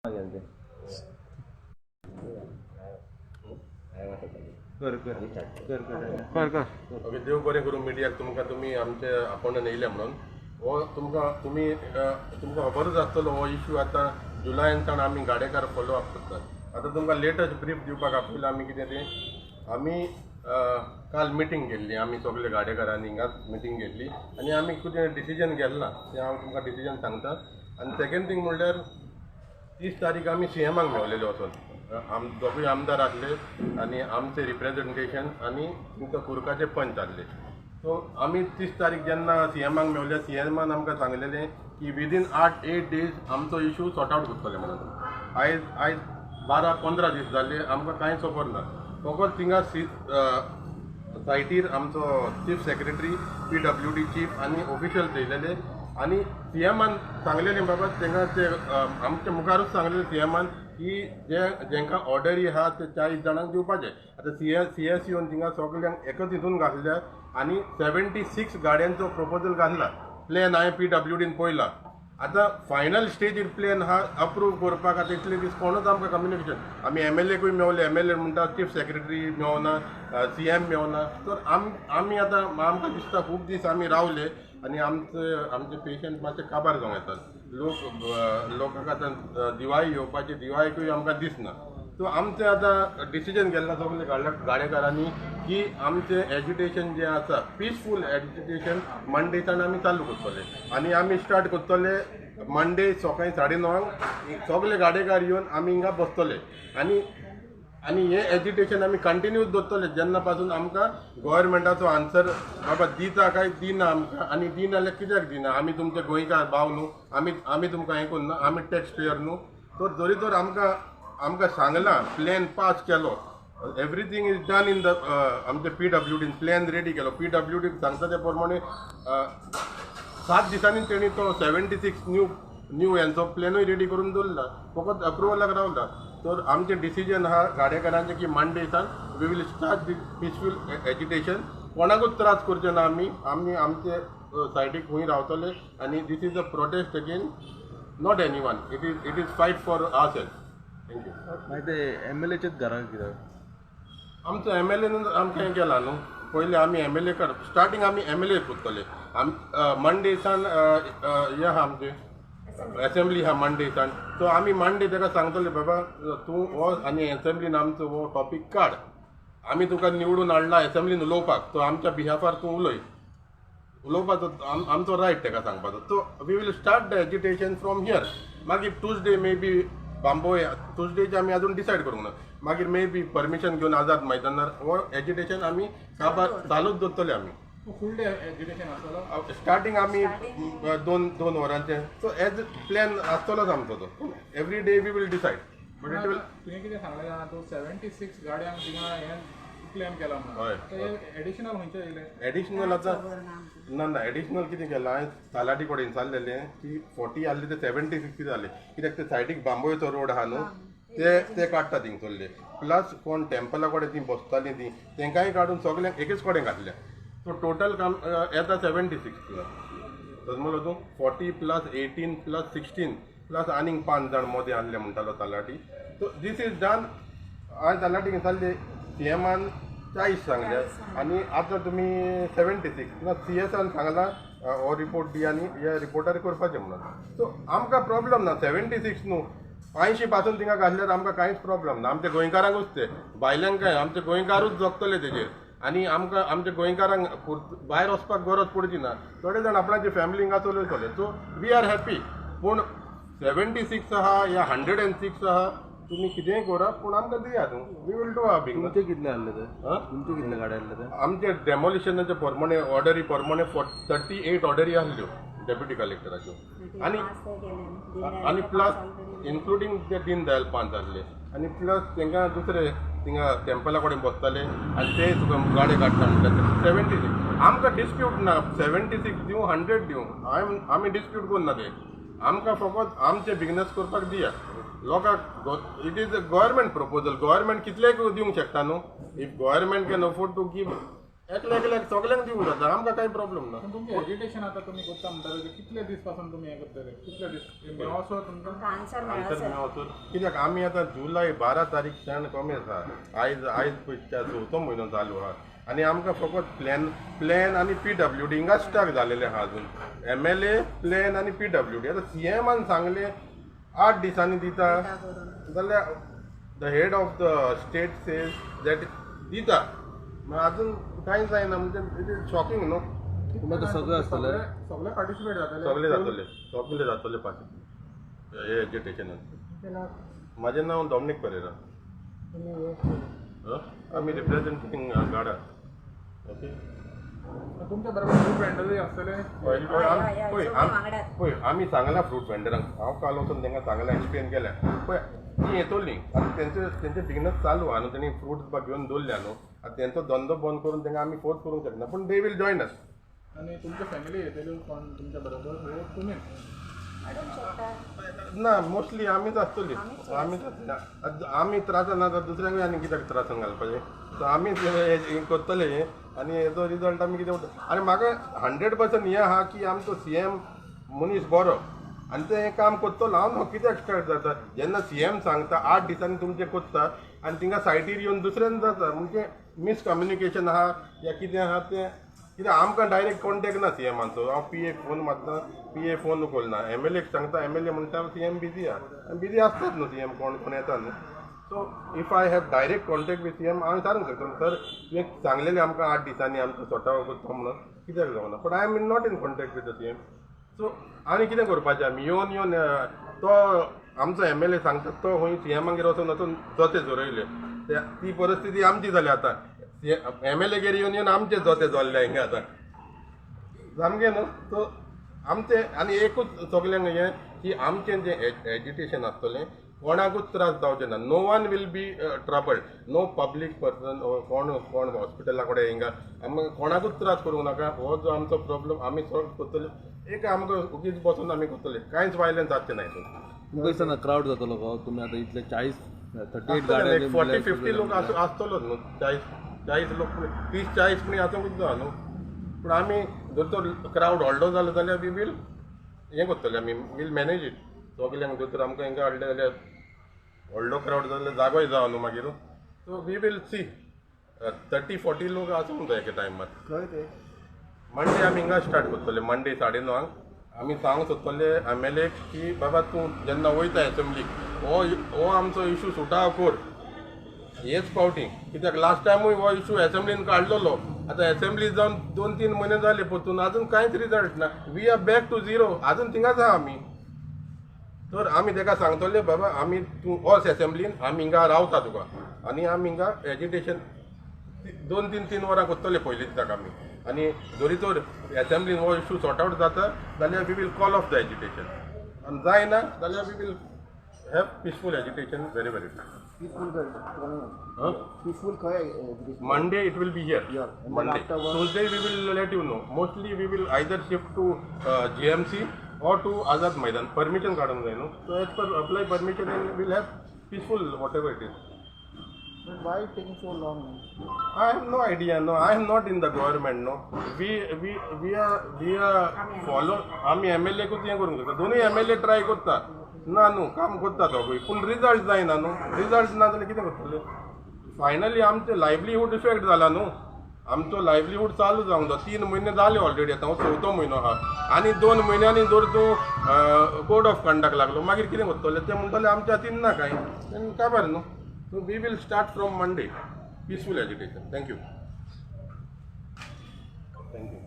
Okay, देव बरें करूं मिडियाक तुमकां तुमी आमचे आपोवण येयले म्हणून हो तुमकां तुमकां खबरच आसतलो हो इश्यू आतां जुलयानसान आमी गाडेकार फॉलो अप करतात. आतां तुमकां लेटस्ट ब्रीफ दिवपाक आपयला आमी कितें तें आमी काल मिटींग घेतली आमी सगळे गाडेकारांनी हिंगाच मिटींग घेतली आनी आमी कितें डिसिजन घेतला तें हांव तुमकां डिसिजन सांगता. आनी सेकेंड थिंग म्हणल्यार 30 तारीख आमी सीएमाक मेवलेले वचून दोगूय आमदार आसले आनी आमचे रिप्रेझेंटेशन आनी तुमकां कुर्काचे पंच आसले. सो आमी 30 तारीख जेन्ना सीएमाक मेवल्या सीएमान आमकां सांगलेलें की विदीन 8 डेज आमचो इशू सॉर्ट आवट करतले म्हणून. आयज 12-15 दीस जाले आमकां कांयच खबर ना. फकत थिंगा सायटीर आमचो चीफ सेक्रेटरी PWD चीफ आनी ऑफिशियल्स येयलेले आनी सीएमान सांगलेलें बाबा तेंकां ते आमच्या मुखारूच सांगलेलें सीएमान की जेंकां ऑर्डरी आहा ते 40 जाणांक दिवपाचे. आतां CS येवन थिंगा सगल्यांक एकच हितून घातल्या आनी 76 गाड्यांचो प्रपोजल घातला. प्लॅन हांवें PWDन पळयला. आतां फायनल स्टेजीर प्लॅन हा अप्रूव करपाक आतां इतले दीस कोणूच आमकां कम्युनिकेशन आमी MLAकूय मेवले. MLA म्हणटा चीफ सेक्रेटरी मेवना, CM मेवना. तर आमी आतां आमकां दिसता खूब दीस आमी रावले आनी आमचे पेशंट मातशे काबार जावं येतात. लोकांक आतां दिवाळी येवपाची दिवाळीकूय आमकां दिसना. सो आमचें आतां डिसिजन घेतला सगळे गाडेकारांनी की आमचें एज्युटेशन जें आसा पिसफूल एज्युटेशन मंडेच्यान आमी चालू करतले आनी आमी स्टार्ट करतले मंडे सकाळीं 9:30 सगळे गाडेकार येवन आमी हिंगा बसतले आनी हें एज्युटेशन आमी कंटिन्यूच दवरतले जेन्ना पासून आमकां गोवोरमेंटाचो आन्सर बाबा दिता काय दिना आमकां. आनी दिना जाल्यार कित्याक दिना? आमी तुमचे गोंयकार भाव न्हू, आमी तुमकां हें करना, आमी टॅक्स पेयर न्हू. तर जरी तर आमकां सांगलां प्लॅन पास केलो, everything is done in the आमचे PWDन प्लॅन रेडी केलो. PWD सांगता ते प्रमाणे 7 दिसांनी तेणी तो 76 न्यू यांचो प्लॅनूय रेडी करून दवरला, फकत अप्रुवलाक रावला. तर आमचें डिसिजन आहा गाडेकारांचें की मंडेसान we will start this peaceful agitation. कोणाकूच त्रास करचे ना आमी आमचे सायडीक खंय रावतले आनी this is a protest again not any one. It is fight for our self. Thank you. ते MLAचेच घरां कित्याक आमचो MLAन आमकां हें केलां न्हू. पयलीं आमी MLA स्टार्टींग आमी MLA करतले. मंडेसान हें आहा आमचें असेंब्ली आहा मंडेसान. सो आमी मंडे ताका सांगतले बाबा तूं हो आनी असेंब्लीन आमचो हो टॉपीक काड, आमी तुका निवडून हाडला असेंब्लीन उलोवपाक, तो आमच्या बिहाफार तूं उलोवपाचो आमचो रायट ताका सांगपाचो. So we will start the agitation from here. मागीर ट्यूजडे मे बी बांबोळे ट्यूजडेचे आमी अजून डिसायड करूंक ना. मागीर मे बी परमिशन घेवन आझाद मैदानार हो एज्युटेशन आमी काबार चालूच दवरतले. आमी फूल डे एज्युकेशन आसतलो. स्टार्टींग आमी 2 वरांचे. सो एज प्लॅन आसतलोच आमचो तो. Every day we will decide. But it will तुवें कितें सांगलें जाणा तूं 76 गाड्यांक थिंगा हें प्लॅन केला म्हणून. हय. एडिशनल खंयचे येयले? एडिशनल आतां ना एडिशनल कितें केलां हांवें तालाटी कडेन सांगलेलें की 40 आहले ते 76 जाले. कित्याक ते सायडीक बांबोळेचो रोड आहा न्हू ते काडटा थिंगसरले. प्लस कोण टेम्पला कडेन ती बसतालीं ती तेंकांय काडून सगल्यांक एकेच कडेन घातल्या. सो टोटल काम येता 76 समजलो तूं. 40 + 18 + 16 प्लस आनीक 5 जाण मोदें आहले म्हणटालो तालाटी. So this is done. हांवें तालाटीक सांगलें सीएमान 40 सांगल्या आनी आतां तुमी 76 CSन सांगलां हो रिपोर्ट दी आनी ह्या रिपोर्टार करपाचें म्हणून. सो आमकां प्रॉब्लम ना 76 न्हू 80 पासून थिंगा घातल्यार आमकां कांयच प्रॉब्लम ना. आमच्या गोंयकारांकूच ते भायल्यांक काय आमचे गोंयकारूच जगतले तेजेर आनी आमकां आमच्या गोंयकारांक भायर वचपाक गरज पडची ना. थोडे जाण आपणाची फॅमिली हिंगा चलयतले. So we are happy. पूण 76 आहा या 106 आहा तुमी कितेंय करा पूण आमकां दियात. We will do our business. तुमचे कितले आहले ते? तुमचे कितले गाड्या आहले ते? आमचे डेमोलिशनाचे प्रमाणे ऑर्डरी प्रमाणे 38 ऑर्डरी आहल्यो डेप्युटी कलेक्टराच्यो आनी प्लस इन्क्लुडींग ते दीन दयाल 5 आहले आनी प्लस तेंकां दुसरे थिंगा टेम्पला कडेन बसताले आनी ते तुका गाडी काडटा म्हणटा 76. आमकां डिस्प्यूट ना 76 दिवं 100 दिवं आमी डिस्प्यूट करना ते. आमकां फकत आमचे बिझनेस करपाक दिया. लोकांक it is a government proposal. Government कितलेय दिवंक शकता न्हू. If government can afford to give एकल्याक सगळ्यांक दिवंक जाता आमकां कांय प्रॉब्लेम ना. पण तुमचे एज्युटेशन आता तुम्ही कोत्ता म्हणटा ते कितले दीस पासून तुम्ही हे करतले कितले दीस मेळसो तुमकां आन्सर आन्सर मेळ्ळा मेळोसर कित्याक आमी आतां जुलय 12 तारीखच्यान कमी आसा आयज पयच्या 4थो म्हयनो चालू आहा आनी आमकां फकत प्लॅन आनी PWD हिंगा स्टाक जालेले आहा अजून MLA प्लॅन आनी PWD आतां CMान सांगले 8 दिसांनी दिता जाल्यार the head of the state says that दिता अजून कांय जायना म्हणजे इट इज शॉकिंग न्हू. तुम्ही आता सगळं असतले सगळे पार्टिसिपेट जातले सगळे जातले पास हे एज्युकेशनान. म्हजें नांव डॉमिनिक परेरा. आमी रिप्रेझेंटिंग गाडा. ओके तुमच्या बरोबर ग्रुप वेंडरय आसतले पळय आमी सांगला फ्रूट वेंडरांक हांव काल वचून तांकां सांगलां एक्सप्लेन केल्या पळय ती येतली आतां तेंचे बिजनस चालू आहा न्हू तेणी फ्रूट्स बा घेवन दवरल्या न्हू आतां तेंचो धंदो बंद करून तांकां आमी फोर्स करूंक शकना पूण दे वील जॉयन अस. आणि तुमच्या फॅमिली येतले कोण तुमच्या बरोबर हो तुमी ना मोस्टली आमीच आसतली आमी त्रासान ना दुसऱ्यांक आनी कित्याक त्रासान घालपाचें सो आमीच हें करतले आनी हेजो रिजल्ट आमी कितें उरता. आनी म्हाका 100% हें आहा की आमचो CM मनीस बरो आनी तें हें काम करतलो हांव न्हू कित्याक स्टार्ट जाता जेन्ना CM सांगता 8 दिसांनी तुमचें कोत्ता आनी थिंगा सायटीर येवन दुसऱ्यान जाता म्हणजे मिसकम्युनिकेशन आहा या कितें आहा तें कित्याक आमकां डायरेक्ट कॉन्टेक्ट ना CMाचो. हांव PA फोन मारता PA फोन उखलना MLAक सांगता MLA म्हणटा CM बिजी आहा आनी बिजी आसतात न्हू CM कोण येता न्हू. So if I have direct contact with CM हांव सांगूंक शकता सर तुवें सांगलेलें आमकां 8 दिसांनी आमचो सॉर्ट आवट करता म्हणून कित्याक जावना but I am not in contact with the CM. So आनी कितें करपाचें आमी येवन तो आमचो MLA सांगता तो खंय CMागेर वचून जोते जोरयले ती परिस्थिती आमची जाली आतां. MLAगेर येवन आमचे जोते जोल्ले हिंगा आतां सामकें न्हू. सो आमचें आनी एकूच सगल्यांक हें की आमचें जें एज्युकेशन आसतलें कोणाकूच त्रास जावचे ना. No one will be troubled no public person कोण हॉस्पिटला कडेन हिंगा आमकां कोणाकूच त्रास करूंक नाका. हो जो आमचो प्रॉब्लम आमी सॉल्व करतले एक आमकां उगीच बसून आमी करतले कांयच वायलन्स जावचें ना हितून. तुमकां दिसना क्राऊड जातलो गो तुम्ही आता इतले 38 गाड्या 40-50 लोक आसतलोच न्हू 40 लोक 30-40 पण आसूंकूच जाय न्हू. पूण आमी जर तो क्रावड व्हडलो जालो जाल्यार वी वील हें करतले आमी वील मॅनेज इट सगल्यांक जर तर आमकां हिंगा हाडले जाल्यार व्हडलो क्रावड जाल्यार जागोय जावं न्हू मागीर. सो वी वील सी 30-40 लोक आसूंक जाय एके टायमार. खंय ते मंडे आमी हिंगा स्टार्ट करतले मंडे 9:30 आमी सांगूंक सोदतले MLAक की बाबा तूं जेन्ना वयता एसेंब्लीक हो आमचो इशू सुटाव कर हेच पावटी कित्याक लास्ट टायमूय हो इशू एसेंब्लीन काडलेलो आतां एसेंब्ली जावन 2-3 म्हयने जाले परतून आजून कांयच रिजल्ट ना. We are back to zero आजून थिंगाच आहा आमी. तर आमी ताका सांगतले बाबा आमी तूं वच एसेंब्लीन आमी हिंगा रावता तुका आनी आमी हिंगा एजिटेशन 2-3 वरां करतले पयलीं दिसाक आमी आनी जरी तर एसेंब्लीन हो इशू सॉर्ट आवट जाता जाल्यार we will call off the agitation आनी जायना जाल्यार we will have peaceful agitation very very peaceful खंय Monday it will be here. Monday. Tuesday we will let you know. Mostly we will either shift to GMC or to Azad Maidan. Permission काढून जाय न्हू. So as per apply permission and we'll have peaceful whatever it is. But why taking so long? I have no idea. No, I am not in the government. No, we are follow. आम्ही MLA को तियां करूंक शकता. दोनूय MLA try करता. ना न्हू काम करता दोगूय पूण रिजल्ट जायना न्हू. रिजल्ट ना जाल्यार कितें करतले. फायनली आमचे लायव्हलीहूड इफेक्ट जाला न्हू. आमचो लायव्हलीहूड चालू जावंक जाय 3 म्हयने जाले ऑलरेडी आतां हो 4थो म्हयनो आहा आनी 2 म्हयन्यांनी जर तूं कोड ऑफ कंडक्ट लागलो मागीर कितें करतले ते म्हणटले आमच्या हातीन ना कांय काबार न्हू. So we will start from Monday. Peaceful agitation. Thank you. Thank you.